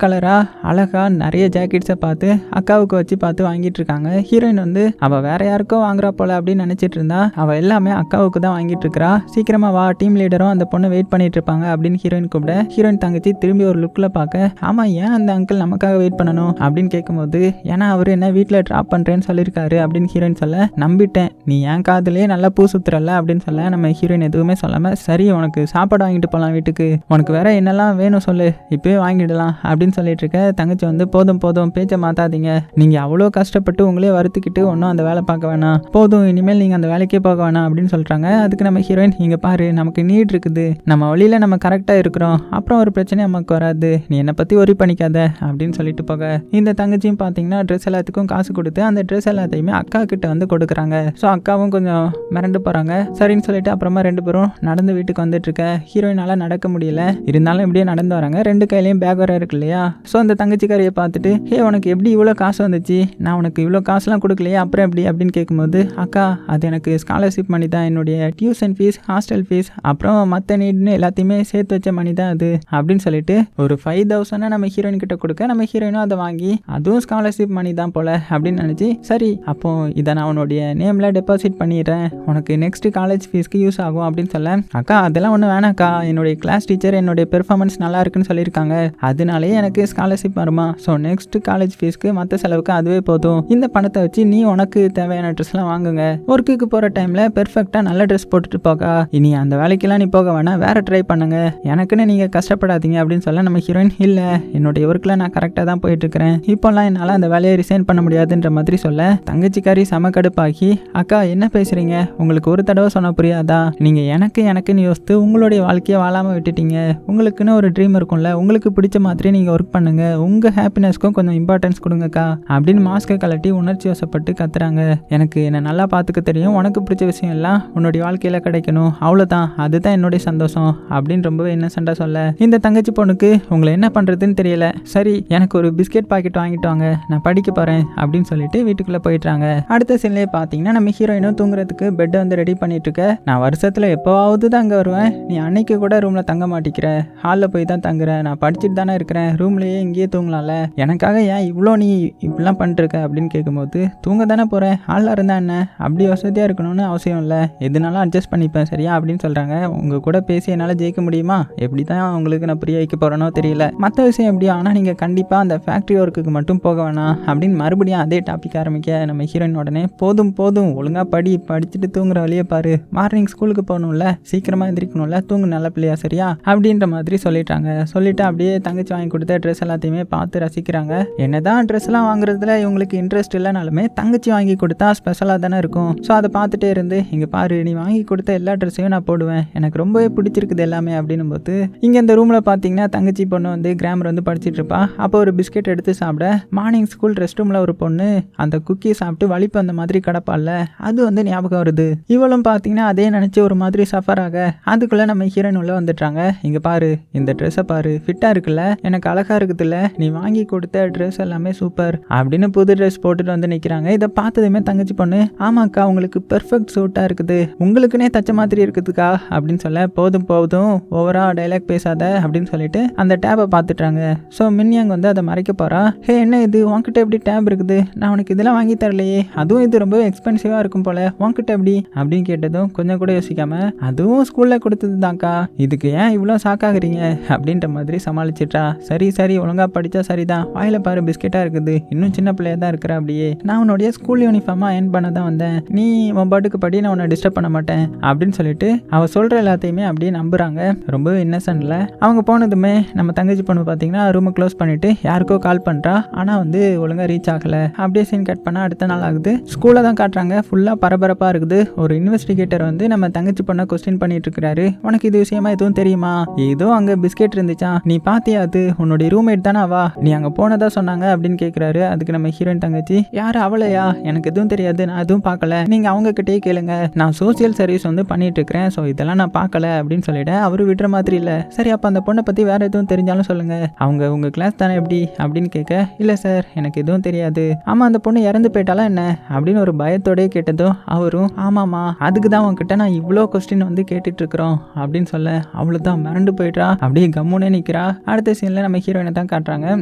கலராக அழகா நிறைய ஜாக்கெட்ஸை பார்த்து அக்காவுக்கு வச்சு பார்த்து வாங்கிட்டு இருக்காங்க. ஹீரோயின் வந்து அவள் வேற யாருக்கோ வாங்குறா போல அப்படின்னு நினச்சிட்டு இருந்தா, அவள் எல்லாமே அக்காவுக்கு தான் வாங்கிட்டு இருக்கிறா. சீக்கிரமா வா, டீம் லீடரும் அந்த பொண்ணு வெயிட் பண்ணிட்டு இருப்பாங்க அப்படின்னு ஹீரோயின் கூப்பிட, ஹீரோயின் தங்கச்சி திரும்பி ஒரு லுக்கில் பார்க்க, ஆமா ஏன் அந்த அங்கிள் நமக்காக வெயிட் பண்ணணும் அப்படின்னு கேட்கும்போது, ஏன்னா அவர் என்ன வீட்டில் ட்ராப் பண்ணுறேன்னு சொல்லியிருக்காரு அப்படின்னு ஹீரோயின் சொல்ல, நம்பிட்டேன் நீ என் காதுலேயே நல்லா பூ சுத்துறல அப்படின்னு சொல்ல, நம்ம ஹீரோயின் எதுவுமே சொல்லாமல், சரி உனக்கு சாப்பாடு வாங்கிட்டு போகலாம் வீட்டுக்கு, உனக்கு வேற என்னெல்லாம் வேணும் சொல்லு இப்போயே வாங்கிடலாம் அப்படின்னு சொல்லிட்டு இருக்க. தங்கச்சி வந்து போதும் பேச்சை மாத்தாதீங்க, நீங்கள் அவ்வளோ கஷ்டப்பட்டு உங்களே வருத்திக்கிட்டு ஒன்றும் அந்த வேலை பார்க்க வேணாம், போதும் இனிமேல் நீங்கள் அந்த வேலைக்கே போக வேணாம் அப்படின்னு சொல்கிறாங்க. அதுக்கு நம்ம ஹீரோயின், இங்கே பாரு நமக்கு நீட் இருக்குது, நம்ம வழியில் நம்ம கரெக்டாக இருக்கிறோம், அப்புறம் ஒரு பிரச்சனை நமக்கு வராது, நீ என்னை பற்றி ஒரி பண்ணிக்காத அப்படின்னு சொல்லிட்டு போக, இந்த தங்கச்சியும் பார்த்தீங்கன்னா ட்ரெஸ் எல்லாத்துக்கும் காசு கொடுத்து அந்த ட்ரெஸ் எல்லாத்தையுமே அக்கா கிட்ட வந்து கொடுக்குறாங்க. ஸோ அக்காவும் கொஞ்சம் மிரண்டு போகிறாங்க. சரின்னு சொல்லிட்டு அப்புறமா 2 பேரும் நடந்து வீட்டுக்கு வந்துட்டு இருக்க ஹீரோயினால நடக்க முடியல. இருந்தாலும் இப்படியே நடந்து வராங்க. 2 கையிலையும் பேக் வர இருக்கு இல்லையா. ஸோ அந்த தங்கச்சிக்காரியை பார்த்துட்டு ஹே உனக்கு எப்படி இவ்வளோ காசு வந்துச்சு, நான் உனக்கு இவ்வளோ காசுலாம் கொடுக்கலையே அப்புறம் எப்படி அப்படின்னு கேட்கும்போது அக்கா அது எனக்கு ஸ்காலர்ஷிப் மணி தான், என்னுடைய டியூஷன் ஃபீஸ் ஹாஸ்டல் ஃபீஸ் அப்புறம் மற்ற நீட்னு எல்லாத்தையுமே சேர்த்து வச்ச மணி தான் அது அப்படின்னு சொல்லிட்டு ஒரு 5,000 நம்ம ஹீரோயின் கிட்ட கொடுக்க நம்ம ஹீரோயினும் அதை வாங்கி அதுவும் ஸ்காலர்ஷிப் மணி தான் போல அப்படின்னு நினச்சி சரி அப்போ இதை நான் உன்னுடைய நேமில் டெபாசிட் பண்ணிடுறேன், உனக்கு நெக்ஸ்ட் காலேஜ் ஃபீஸ்க்கு யூஸ் ஆகும் அப்படின்னு சொல்ல அக்கா அதெல்லாம் ஒன்றும் வேணாக்கா, என்னுடைய கிளாஸ் டீச்சர் என்னுடைய பெர்ஃபார்மன்ஸ் நல்லா இருக்குன்னு சொல்லியிருக்காங்க, அதனாலேயே எனக்கு ஸ்காலர்ஷிப் வருமா, ஸோ நெக்ஸ்ட் காலேஜ் ஃபீஸ்க்கு மற்ற செலவுக்கு அதுவே போதும், இந்த பணத்தை வச்சு நீ உனக்கு தேவையான ட்ரெஸ்லாம் வாங்குங்க, ஒர்க்குக்கு போகிற டைமில் பெர்ஃபெக்டாக நல்ல ட்ரெஸ் போட்டுட்டு போக்கா, இனி அந்த வேலைக்கெல்லாம் நீ போக வேணாம் வேற ட்ரை பண்ணுங்க, எனக்குன்னு நீங்கள் கஷ்டப்படாதீங்க அப்படின்னு சொல்ல நம்ம ஹீரோயின் இல்லை என்னுடைய ஒர்க்கில் நான் கரெக்டாக தான் போயிட்டுருக்கிறேன், இப்போல்லாம் என்னால் அந்த வேலையை ரிசைன் பண்ண முடியாதுன்ற மாதிரி சொல்ல தங்கச்சிக்காரி செம கடுப்பாக்கி அக்கா என்ன பேசுகிறீங்க, உங்களுக்கு ஒரு தடவை சொன்ன புரியாதா, நீங்கள் எனக்குன்னு யோசித்து உங்களுடைய வாழ்க்கையை வாழாமல் விட்டுட்டீங்க, உங்களுக்குன்னு ஒரு ட்ரீம் இருக்கும்ல, உங்களுக்கு பிடிச்ச மாதிரி நீங்கள் ஒர்க் பண்ணுங்க, உங்கள் ஹாப்பினஸ்க்கும் கொஞ்சம் இம்பார்ட்டன்ஸ் கொடுங்கக்கா அப்படின்னு மாஸ்கை கலட்டி உணர்ச்சி வசப்பட்டு கத்துறாங்க. எனக்கு என்ன நல்லா பார்த்துக்க தெரியும், உனக்கு பிடிச்ச விஷயம் எல்லாம் உன்னுடைய வாழ்க்கையில் கிடைக்கணும், அவ்வளோதான் அதுதான் என்னுடைய சந்தோஷம் அப்படின்னு ரொம்பவே இன்னசென்ட்டாக சொல்ல இந்த தங்கச்சி பொண்ணுக்கு உங்களை என்ன பண்ணுறதுன்னு தெரியல, சரி எனக்கு ஒரு பிஸ்கெட் பாக்கெட் வாங்கிட்டு வாங்க நான் படிக்க போகிறேன் அப்படின்னு சொல்லிட்டு வீட்டுக்குள்ளே போயிட்டாங்க. அடுத்த சீன்லேயே பார்த்தீங்கன்னா நம்ம ஹீரோயினும் தூங்குறதுக்கு பெட்டை வந்து ரெடி பண்ணிட்டு இருக்க, நான் வருஷத்தில் எப்போவாவது தான் அங்கே வருவேன், நீ அன்னைக்கு கூட ரூமில் தங்க மாட்டிக்கிற, ஹாலில் போய் தான் தங்குறேன், நான் படிச்சுட்டு தானே இருக்கிறேன், ரூம்லேயே இங்கேயே தூங்கலாம்ல, எனக்காக ஏன் இவ்வளோ நீ இப்படிலாம் பண்ணிருக்க அப்படின்னு கேட்கும்போது தூங்க தானே போகிறேன், ஹாலில் இருந்தா என்ன அப்படி வசதியாக இருக்கணும்னு அவசியம் இல்லை, எதுனாலும் அட்ஜஸ்ட் பண்ணிப்பேன் சரியா அப்படின்னு சொல்கிறாங்க. உங்கள் கூட பேசி என்னால் ஜெயிக்க முடியுமா, எப்படி தான் உங்களுக்கு நான் புரிய வைக்க போகிறேனோ தெரியல, மற்ற விஷயம் எப்படி, ஆனால் நீங்கள் கண்டிப்பாக அந்த ஃபேக்ட்ரி ஒர்க்குக்கு மட்டும் போக வேணாம் அப்படின்னு மறுபடியும் அதே டாபிக் ஆரம்பிக்க நம்ம ஹீரோயின் உடனே போதும் ஒழுங்காக படிச்சுட்டு தூங்குற வழியே பாரு, மார்னிங் ஸ்கூலுக்கு போகணும்ல, சீக்கிரமாக எந்திரிக்கணும்ல, தூங்கு நல்ல பிள்ளையா சரியா அப்படின்ற மாதிரி சொல்லிட்டாங்க. சொல்லிட்டு அப்படியே தங்கச்சி வாங்கி கொடுத்த ட்ரெஸ் எல்லாத்தையுமே பார்த்து ரசிக்கிறாங்க. என்னதான் ட்ரெஸ் எல்லாம் வாங்குறதுல இவங்களுக்கு இன்ட்ரெஸ்ட் இல்லைனாலுமே தங்கச்சி வாங்கி கொடுத்தா ஸ்பெஷலாக தானே இருக்கும். ஸோ அதை பார்த்துட்டே இருந்து இங்கே பாரு நீ வாங்கி கொடுத்த எல்லா ட்ரெஸ்ஸையும் நான் போடுவேன், எனக்கு ரொம்பவே பிடிச்சிருக்குது எல்லாமே அப்படின்னும் போது இங்கே இந்த ரூமில் பார்த்தீங்கன்னா தங்கச்சி பொண்ணு வந்து கிராமர் வந்து படிச்சுட்டு இருப்பா. அப்போ ஒரு பிஸ்கெட் எடுத்து சாப்பிட மார்னிங் ஸ்கூல் ரெஸ்ட் ரூமில் ஒரு பொண்ணு அந்த குக்கி சாப்பிட்டு வலிப்பு அந்த மாதிரி கிடப்பால அது வந்து ஞாபகம் வருது. இவளும் பார்த்தீங்கன்னா அதே நினச்சி ஒரு மாதிரி சஃபர் ஆக அதுக்குள்ளே நம்ம ஹீரோயின் உள்ள வந்துட்டாங்க. இங்கே பாரு இந்த ட்ரெஸ்ஸை பாரு ஃபிட்டாக இருக்குல்ல, எனக்கு அழகாக இருக்குதுல்ல, நீ வாங்கி கொடுத்த ட்ரெஸ் எல்லாமே சூப்பர் அப்படின்னு புது ட்ரெஸ் போட்டுட்டு வந்து நிற்கிறாங்க. இதை பார்த்ததுமே தங்கச்சி பொண்ணு ஆமாக்கா உங்களுக்கு பெர்ஃபெக்ட் சூட்டாக இருக்குது, உங்களுக்குன்னே தச்ச மாதிரி இருக்குதுக்கா அப்படின்னு சொல்ல போதும் ஓவரா டைலாக் பேசாத அப்படின்னு சொல்லிட்டு அந்த டேபை பார்த்துட்டாங்க. ஸோ மின்யாங் வந்து அதை மறைக்க போறா. ஹே என்ன இது உன்கிட்ட எப்படி டேப் இருக்குது, நான் உனக்கு இதெல்லாம் வாங்கி தரலையே, அதுவும் இது ரொம்ப எக்ஸ்பென்சிவாக இருக்கும் போல, உன்கிட்ட எப்படி அப்படின்னு கேட்டதும் கொஞ்சம் கூட யோசிக்காம அதுவும் ஸ்கூலில் கொடுத்தது தான்க்கா, இதுக்கு ஏன் இவ்வளோ ஷாக்காகிறீங்க அப்படின்ற மாதிரி சமாளிச்சிட்டா. சரி ஒழுங்காக படித்தா சரிதான், வாயில பாரு பிஸ்கெட்டாக இருக்குது, இன்னும் சின்ன பிள்ளையா தான் இருக்கிற, அப்படியே நான் உன்னுடைய ஸ்கூல் யூனிஃபார்மாக அயர்ன் பண்ண தான் வந்தேன், நீ உன் பாட்டுக்கு படி நான் உன்னை டிஸ்டர்ப் பண்ண மாட்டேன் அப்படின்னு சொல்லிட்டு அவள் சொல்கிற எல்லாத்தையுமே அப்படியே நம்புகிறாங்க. ரொம்பவே இன்னசென்ட்ல அவங்க போனதுமே நம்ம தங்கச்சி பொண்ணு பார்த்தீங்கன்னா ரூமை க்ளோஸ் பண்ணிட்டு யாருக்கோ கால் பண்ணுறா. ஆனால் வந்து ஒழுங்காக ரீச் ஆகலை. அப்படியே சீன் கட் பண்ணால் அடுத்த நாள் ஆகுது. ஸ்கூலில் தான் காட்டுறாங்க. ஃபுல்லாக பரபரப்பாக இருக்குது. ஒரு இன்வெஸ்டிகேட்டர் வந்து நம்ம தங்கச்சி பொண்ணை கொஸ்டின் பண்ணிட்டு இருக்கிறாரு. உனக்கு இது விஷயமா எதுவும் தெரியுமா, ஏதோ அங்கே பிஸ்கெட் இருந்துச்சா, நீ பார்த்தியா, அது உன்னுடைய ரூம்மேட் தானே அவா, நீ அங்கே போனதா சொன்னாங்க அப்படின்னு கேட்குறாரு. அதுக்கு நம்ம ஹீரோயின் தங்கச்சி யார் அவளையா, எனக்கு எதுவும் தெரியாது, நான் எதுவும் பார்க்கல, நீங்கள் அவங்க கிட்டே கேளுங்க, நான் சோசியல் சர்வீஸ் வந்து பண்ணிட்டு இருக்கிறேன், ஸோ இதெல்லாம் நான் பார்க்கல அப்படின்னு சொல்லிட அவரு விடுற மாதிரி இல்லை. சரி அப்போ அந்த பொண்ணை பற்றி வேற எதுவும் தெரிஞ்சாலும் சொல்லுங்க, அவங்க உங்கள் கிளாஸ் தானே எப்படி அப்படின்னு கேட்க இல்லை சார் எனக்கு எதுவும் தெரியாது. ஆமாம் அந்த பொண்ணு இறந்து போயிட்டாலா என்ன அப்படின்னு ஒரு பயத்தோடய கேட்டதும் அவரும் ஆமாம்மா அதுக்கு தான் உங்ககிட்ட நான் இவ்வளோ கொஸ்டின் வந்து கேட்டுட்டு இருக்கிறோம் அப்படின்னு சொல்ல அவ்வளோதான் மிரண்டு போயிட்டா. அப்படியே கம்முனே நிற்கிறா. அடுத்த சீனில் நம்ம ஹீரோயினை தான் காட்டுறாங்க.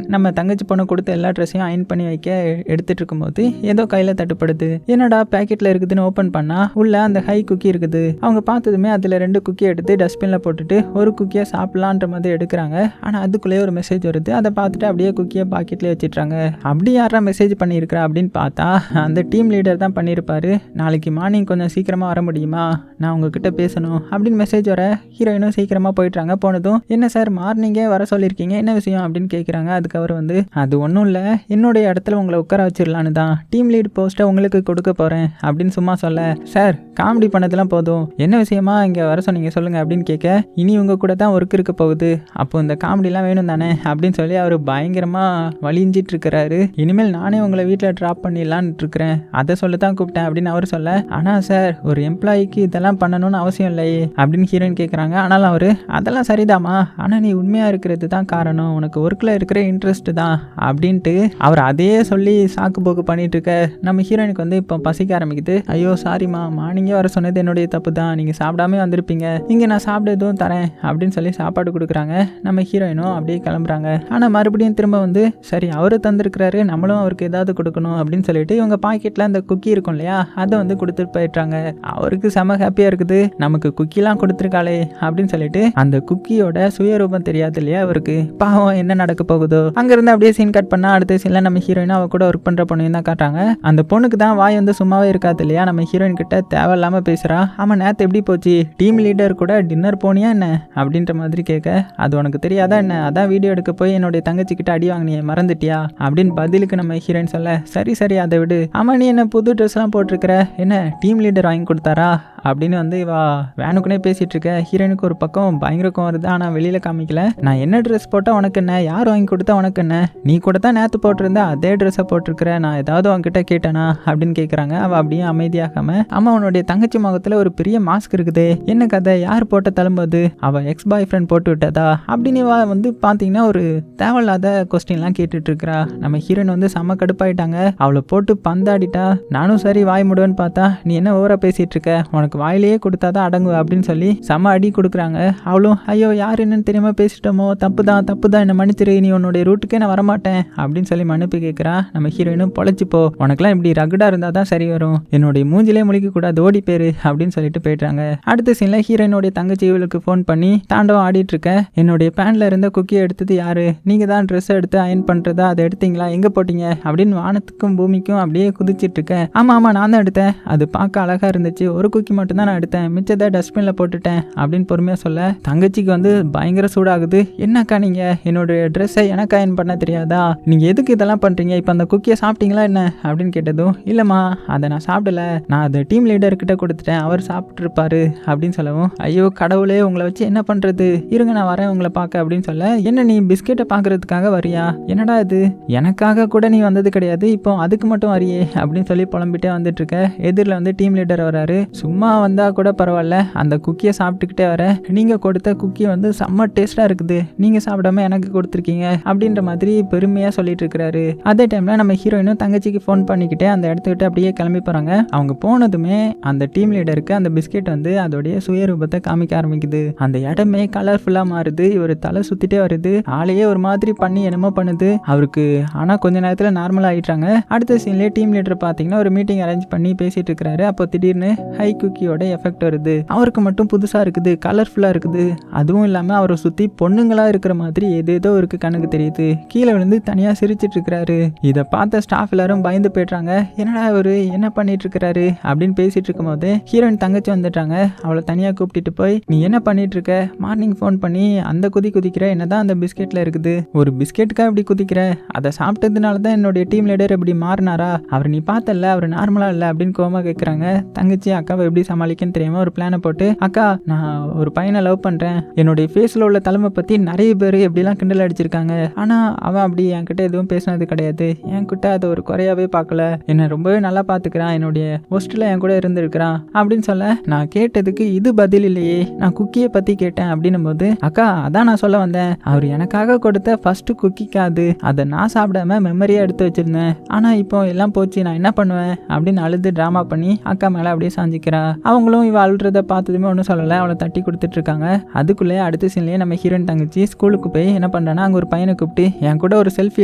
நம்ம தங்கச்சி பொண்ணு கொடுத்த எல்லா ட்ரெஸ்ஸையும் அயன் பண்ணி வைக்க எடுத்துட்டு இருக்கும்போது ஏதோ கையில் தட்டுப்படுது. என்னடா பேக்கெட்டில் இருக்குதுன்னு ஓப்பன் பண்ணா உள்ள அந்த ஹை குக்கி இருக்குது. அவங்க பார்த்ததுமே அதில் 2 குக்கி எடுத்து டஸ்ட்பினில் போட்டுட்டு ஒரு குக்கியை சாப்பிடலான்ற மாதிரி எடுக்கிறாங்க. ஆனால் அதுக்குள்ளேயே ஒரு மெசேஜ் வருது. அதை பார்த்துட்டு அப்படியே குக்கியை பாக்கெட்லேயே வச்சுட்றாங்க. அப்படி யாரா மெசேஜ் பண்ணியிருக்கிறா அப்படின்னு பார்த்தா அந்த டீம் லீடர் தான் பண்ணியிருப்பாரு. நாளைக்கு மார்னிங் கொஞ்சம் சீக்கிரமாக வர முடியுமா, நான் உங்ககிட்ட பேசணும் அப்படின்னு மெசேஜ் வர ஹீரோயினும் சீக்கிரமாக போயிட்டுறாங்க. போனதும் என்ன சார் மார்னிங்கே வர சொல்லியிருக்கீங்க, என்ன விஷயம் அப்படின்னு கேட்குறாங்க. அதுக்கு அவர் வந்து அது ஒன்றும் இல்லை, என்னுடைய இடத்துல உங்களை உட்கார வச்சிடலான்னு தான் டீம் லீட் போஸ்ட்டை உங்களுக்கு கொடுக்க போகிறேன் அப்படின்னு சும்மா சொல்ல, சார் காமெடி பண்ணதெல்லாம் போதும், என்ன விஷயமா இங்கே வர சொன்னீங்க சொல்லுங்கள் அப்படின்னு கேட்க, இனி உங்கள் கூட தான் ஒர்க் இருக்க போகுது, அப்போ இந்த காமெடிலாம் வேணும் தானே அப்படின்னு சொல்லி அவர் பயங்கரமாக வலிஞ்சிட்டு இருக்கிறாரு. இனிமேல் நானே உங்களை வீட்டில் ட்ராப் பண்ணிடலான்னு இருக்கிறேன், அதை சொல்ல தான் கூப்பிட்டேன் அப்படின்னு அவர் சொல்ல, ஆனால் சார் ஒரு எம்ப்ளாயிக்கு இதெல்லாம் பண்ணணும்னு அவசியம் இல்லையே அப்படின்னு ஹீரோயின் கேட்குறாங்க. ஆனாலும் அவர் அதெல்லாம் சரிதாம்மா, ஆனால் நீ உண்மையாக இருக்கிறது தான் காரணம், உனக்கு ஒர்க்கில் இருக்கிற இன்ட்ரெஸ்ட் தான் அப்படின்ட்டு அவர் அதையே சொல்லி சாக்கு போக்கு பண்ணிட்டு இருக்க நம்ம ஹீரோயினுக்கு வந்து இப்போ பசிக்க ஆரம்பிக்குது. ஐயோ சாரிம்மா, மார்னிங்கே வர சொன்னது என்னுடைய தப்பு தான், நீங்கள் சாப்பிடாம வந்திருப்பீங்க, இங்கே நான் சாப்பிட எதுவும் தரேன் அப்படின்னு சொல்லி சாப்பாடு கொடுக்குறாங்க. நம்ம ஹீரோயினும் அப்படியே கிளம்புறாங்க. ஆனால் மறுபடியும் திரும்ப வந்து சரி அவரு தந்திருக்கிறாரு, நம்மளும் அவருக்கு ஏதாவது கொடுக்கணும் அப்படின்னு சொல்லிட்டு இவங்க பாக்கெட்டில் அந்த குக்கி இருக்கும் இல்லையா, அதை வந்து கொடுத்துட்டு போயிட்டாங்க. அவருக்கு செம ஹாப்பியாக இருக்குது, நமக்கு குக்கிலாம் கொடுத்துருக்காளே அப்படின்னு சொல்லிட்டு. அந்த குக்கியோட சுயரூபம் தெரியாது இல்லையா அவருக்கு, பாவம் என்ன நடக்க போகுதோ. அங்கேருந்து அப்படியே சீன் கட் பண்ணால் அடுத்த சீனில் நம்ம ஹீரோயினும் அவ கூட ஒர்க் பண்ணுற பொண்ணையும் தான் காட்டுறாங்க. அந்த பொண்ணுக்கு தான் வாய் வந்து சும்மாவே இருக்காது இல்லையா, நம்ம ஹீரோயின் கிட்ட தேவையில்லாமல் பேசுகிறா. ஆமாம் நேற்று எப்படி போச்சு, டீம் லீடர் கூட டின்னர் போனியா என்ன அப்படின்ற மாதிரி கேட்க, அது உனக்கு தெரியாதா என்ன, அதான் வீடியோ எடுக்க போய் என்னுடைய தங்கச்சிக்கிட்ட அடி வாங்கினியே மறந்துட்டியா அப்படின்னு பதிலுக்கு நம்ம ஹீரோயின் சொல்ல, சரி சரி அதை விடு, ஆமாம் நீ என்ன புது ட்ரெஸ்லாம் போட்டிருக்கிற, என்ன டீம் லீடர் வாங்கி கொடுத்தாரா அப்படின்னு வந்து இவா வேனுக்குனே பேசிகிட்டு இருக்க. ஹீரோயினுக்கு ஒரு பக்கம் பயங்கரம் வருது, ஆனால் வெளியில் காமிக்கல. நான் என்ன ட்ரெஸ் போட்டால் உனக்கு என்ன, யார் வாங்கி கொடுத்தா உனக்கு என்ன, நீ கூட தான் நேற்று போட்டிருந்தா அதே ட்ரெஸ்ஸை போட்டிருக்கிற, நான் ஏதாவது உங்ககிட்ட கேட்டேனா அப்படின்னு கேட்குறாங்க. அவள் அப்படியே அமைதியாகாம, அம்மா உன்னுடைய தங்கச்சி முகத்தில் ஒரு பெரிய மாஸ்க் இருக்குது, என்ன கதை, யார் போட்ட தழும்போது, அவள் எக்ஸ் பாய் ஃப்ரெண்ட் போட்டு விட்டதா அப்படின்னு வந்து பார்த்தீங்கன்னா ஒரு தேவையில்லாத கொஸ்டின்லாம் கேட்டுட்டு இருக்கிறா. நம்ம ஹீரோயின் வந்து செம்ம கடுப்பாயிட்டாங்க, அவளை போட்டு பந்தாடிட்டா. நானும் சரி வாய் முடுவேன்னு பார்த்தா நீ என்ன ஓவரா பேசிட்டு இருக்க, உனக்கு வாயிலேயே கொடுத்தாதான் அடங்கு அப்படின்னு சொல்லி செம அடி கொடுக்குறாங்க. அவளும் ஐயோ யார் என்னன்னு தெரியாம பேசிட்டோமோ, தப்பு தான் என்ன மன்னிச்சிரு, நீ உன்னுடைய ரூட்டுக்கே நான் வரமாட்டேன் அப்படின்னு சொல்லி மன்னிப்பு கேட்குறா. நம்ம ஹீரோயினும் பொழைச்சிப்போ, உனக்குலாம் இப்படி ரகுடா இருந்தா தான் சரி வரும், என்னுடைய மூஞ்சிலே முழிக்க கூடாது, ஓடி பேரு அப்படின்னு சொல்லிட்டு போயிட்டாங்க. அடுத்த சீன்ல ஹீரோயினுடைய தங்கச்சி இவளுக்கு ஃபோன் பண்ணி தாண்டவம் ஆடிட்டு இருக்க, என்னுடைய பேன்ல இருந்த குக்கியை எடுத்தது யாரு, நீங்க தான் ட்ரெஸ் எடுத்து அயன் பண்றதா, அதை எடுத்தீங்களா, எங்க போட்டீங்க அப்படின்னு வானத்துக்கும் பூமிக்கும் அப்படியே குதிச்சிட்டு இருக்க. ஆமா நான் தான் எடுத்தேன், அது பார்க்க அழகா இருந்துச்சு, ஒரு குக்கி மட்டும் தான் நான் எடுத்தேன், மிச்சத்தை டஸ்ட்பின்ல போட்டுட்டேன் அப்படின்னு பொறுமையா சொல்ல, தங்கச்சிக்கு வந்து பயங்கர சூடாகுது. என்னக்கா நீங்க என்னோட ட்ரெஸ்ஸை எனக்கு அயன் பண்ண தெரியாதா, நீங்க எதுக்கு இதெல்லாம் பண்றீங்க, இப்போ அந்த குக்கியை சாப்பிட்டீங்களா என்ன அப்படின்னு கேட்டதும், இல்லம்மா அதை நான் சாப்பிடல, நான் அதை டீம் லீடர்கிட்ட கொடுத்துட்டேன், அவர் சாப்பிட்டு இருப்பாரு அப்படின்னு சொல்லவும், ஐயோ கடவுளே உங்களை வச்சு என்ன பண்றது, இருங்க நான் வரேன் உங்களை பார்க்க அப்படின்னு சொல்ல, என்ன நீ பிஸ்கெட்டை பார்க்கறதுக்காக வரியா, என்னடா இது எனக்காக கூட நீ வந்தது கிடையாது, இப்போ அதுக்கு மட்டும் வரியே அப்படின்னு சொல்லி புலம்பிட்டே வந்துட்டு இருக்க. எதிரில் வந்து டீம் லீடர் வராரு. சும்மா வந்தா கூட பரவாயில்ல, அந்த குக்கியை சாப்பிட்டுக்கிட்டே வர, நீங்க கொடுத்த குக்கி வந்து செம்ம டேஸ்டா இருக்குது, நீங்க சாப்பிடாம எனக்கு கொடுத்துருக்கீங்க அப்படின்ற மாதிரி பெருமையா சொல்லிட்டு இருக்கிறாரு. அதே டைம்ல நம்ம ஹீரோயினும் தங்கச்சிக்கு ஃபோன் பண்ணிக்கிட்டே அந்த இடத்துக்கிட்ட அப்படியே கிளம்பி போறாங்க. அவங்க போனதுமே அந்த டீம் லீடருக்கு அந்த பிஸ்கெட் வந்து அதோடைய சுயரூபத்தை காமிக்க ஆரம்பிக்குது. அந்த இடமே கலர்ஃபுல்லா மாறுது, இவர் தலை சுத்திட்டே வருது, ஆளையே ஒரு மாதிரி பண்ணி என்னமோ பண்ணுது அவருக்கு. ஆனா கொஞ்ச நேரத்துல நார்மல் ஆயிட்டாங்க. அடுத்த சீன்ல டீம் லீடர் பாத்தீங்கன்னா ஒரு மீட்டிங் அரேஞ்ச் பண்ணி பேசிட்டு இருக்கிறாரு. அப்போ திடீர்னு ஹை குக்கியோட எஃபெக்ட் வருது, அவருக்கு மட்டும் புதுசா இருக்குது, கலர்ஃபுல்லா இருக்குது, அதுவும் இல்லாம அவரை சுத்தி பொண்ணுங்களா இருக்கிற மாதிரி ஏதேதோ இருக்கு கண்ணுக்கு தெரியுது, கீழே விழுந்து தனியா சிரிச்சிட்டு இருக்கிறாரு. இதை பார்த்த ஸ்டாஃப் எல்லாரும் பயந்து போயிடுறாங்க, என்னடா அவரு என்ன பண்ணிட்டு இருக்கிறாரு அப்படின்னு பேசிட்டு இருக்கும் போது ஹீரோயின் தங்கச்சி வந்துட்டாங்க. அவளை தனியா கூப்பிட்டு போய், நீ என்ன பண்ணிட்டு இருக்க, மார்னிங் ஃபோன் பண்ணி அந்த குதிக்கிற, என்னதான் அந்த பிஸ்கெட்ல இருக்குது, ஒரு பிஸ்கெட்டுக்கா இப்படி குதிக்கிற, அதை சாப்பிட்டதுனால தான் என்னுடைய டீம் லீடர் இப்படி மாறினாரா, அவர் நீ பார்த்தல அவர் நார்மலா இல்லை அப்படின்னு கோமா கேட்குறாங்க. தங்கச்சி அக்காவை எப்படி சமாளிக்கன்னு தெரியாம ஒரு பிளானை போட்டு, அக்கா நான் ஒரு பையனை லவ் பண்றேன், என்னுடைய ஃபேஸ்ல உள்ள தலைமை பத்தி நிறைய பேர் எப்படிலாம் கிண்டல் அடிச்சிருக்காங்க, ஆனா அவன் அப்படி என்கிட்ட எதுவும் பேசினது கிடையாது, என்கிட்ட அதை ஒரு குறையாவே பார்க்கல, என்னை ரொம்பவே நல்லா பார்த்துக்கிறான், என்னுடைய ஹோஸ்டல்ல என் கூட இருந்திருக்கிறான் அப்படின்னு சொல்ல, நான் கேட்டதுக்கு இது பதில் இல்லையே, நான் குக்கியை பத்தி கேட்டேன் அப்படின்னும் போது, அக்கா அதான் நான் சொல்ல வந்தேன், அவர் எனக்காக கொடுத்த ஃபர்ஸ்ட் குக்கிக்காது, அதை நான் சாப்பிடாம மெமரியா எடுத்து வச்சிருந்தேன், ஆனா இப்போ எல்லாம் போச்சு, நான் என்ன பண்ணுவேன் அப்படின்னு அழுது டிராமா பண்ணி அக்கா மேல அப்படியே சாஞ்சிக்கிறா. அவங்களும் இவ அழுறத பார்த்ததுமே ஒன்றும் சொல்லலை, அவளை தட்டி கொடுத்துட்டு இருக்காங்க. அதுக்குள்ளே அடுத்த சீன்லேயே நம்ம ஹீரோயின் தங்கச்சி ஸ்கூலுக்கு போய் என்ன பண்ணுறான்னா, அங்கே ஒரு பையனை கூப்பிட்டு என் கூட ஒரு செல்ஃபி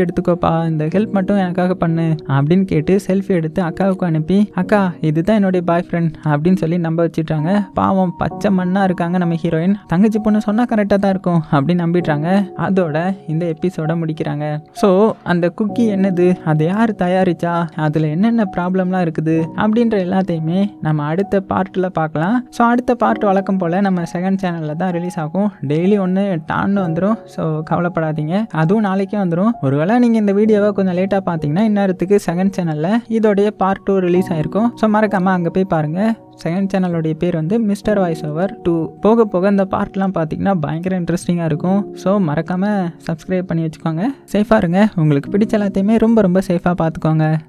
எடுத்துக்கோப்பா, இந்த ஹெல்ப் மட்டும் எனக்காக பண்ணு அப்படின்னு கேட்டு செல்ஃபி எடுத்து அக்காவுக்கு அனுப்பி, அக்கா இதுதான் என்னுடைய பாய் ஃப்ரெண்ட் அப்படின்னு சொல்லி நம்ப வச்சுட்டாங்க. பாவம் பச்சை மண்ணா இருக்காங்க நம்ம ஹீரோயின். தங்கச்சி பொண்ணு சொன்னா கரெக்டாக தான் இருக்கும் அப்படின்னு நம்பிடுறாங்க. அதோட இந்த எபிசோட முடிக்கிறாங்க. ஸோ அந்த குக்கி என்னது, அதை யார் தயாரிச்சா, அதில் என்னென்ன ப்ராப்ளம்லாம் இருக்குது அப்படின்ற எல்லாத்தையுமே நம்ம அடுத்த பார்ட் பார்ட்டில் பார்க்கலாம். ஸோ அடுத்த பார்ட் வழக்கம் போல் நம்ம செகண்ட் சேனலில் தான் ரிலீஸ் ஆகும். டெய்லி ஒன்று டான்னு வந்துடும். ஸோ கவலைப்படாதீங்க, அதுவும் நாளைக்கே வந்துடும். ஒருவேளை நீங்கள் இந்த வீடியோவை கொஞ்சம் லேட்டாக பார்த்தீங்கன்னா இந்நேரத்துக்கு செகண்ட் சேனலில் இதோடைய பார்ட் 2 ரிலீஸ் ஆகிருக்கும். ஸோ மறக்காமல் அங்கே போய் பாருங்கள். செகண்ட் சேனலோடைய பேர் வந்து மிஸ்டர் வாய்ஸ் ஓவர் 2. போக போக இந்த பார்ட்லாம் பார்த்தீங்கன்னா பயங்கர இன்ட்ரெஸ்டிங்காக இருக்கும். ஸோ மறக்காமல் சப்ஸ்கிரைப் பண்ணி வச்சுக்கோங்க. சேஃபாக இருங்க. உங்களுக்கு பிடிச்ச எல்லாத்தையுமே ரொம்ப ரொம்ப சேஃபாக பார்த்துக்கோங்க.